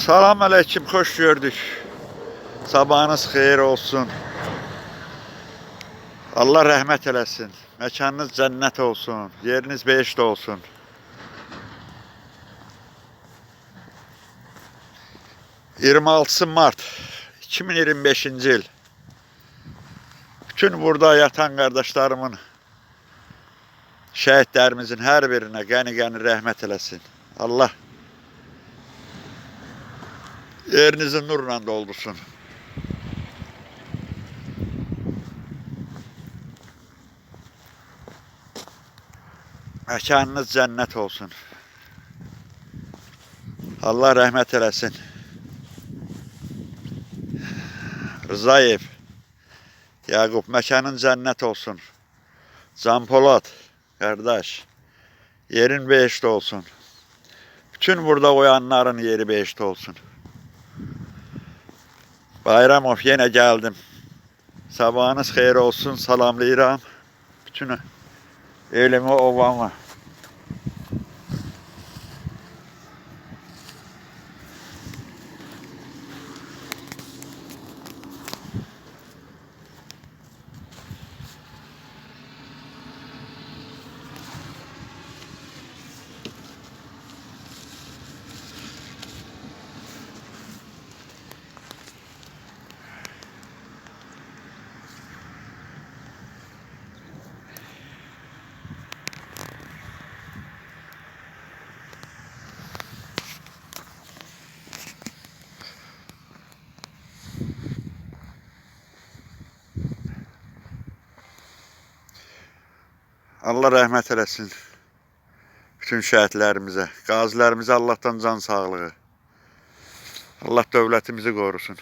Salam aleyküm, hoş gördük. Sabahınız hayır olsun. Allah rahmet eləsin. Mekanınız cennet olsun. Yeriniz behişt olsun. ...26 Mart 2025. yıl. Bütün burada yatan kardeşlerimin, şehitlerimizin her birine gani rahmet eləsin. Allah yerinizi nurla doldursun. Mekanınız cennet olsun. Allah rahmet eləsin. Rızayev, Yakup, mekanın cennet olsun. Can Polat, kardeş, yerin behişt olsun. Bütün burada uyanların yeri behişt olsun. Bayramov, yine geldim. Sabahınız hayır olsun, salamlayıram. Bütün elimi ovamı. Allah rahmet eləsin bütün şəhidlərimizə, qazilərimizə Allah'tan can sağlığı. Allah dövlətimizi qorusun.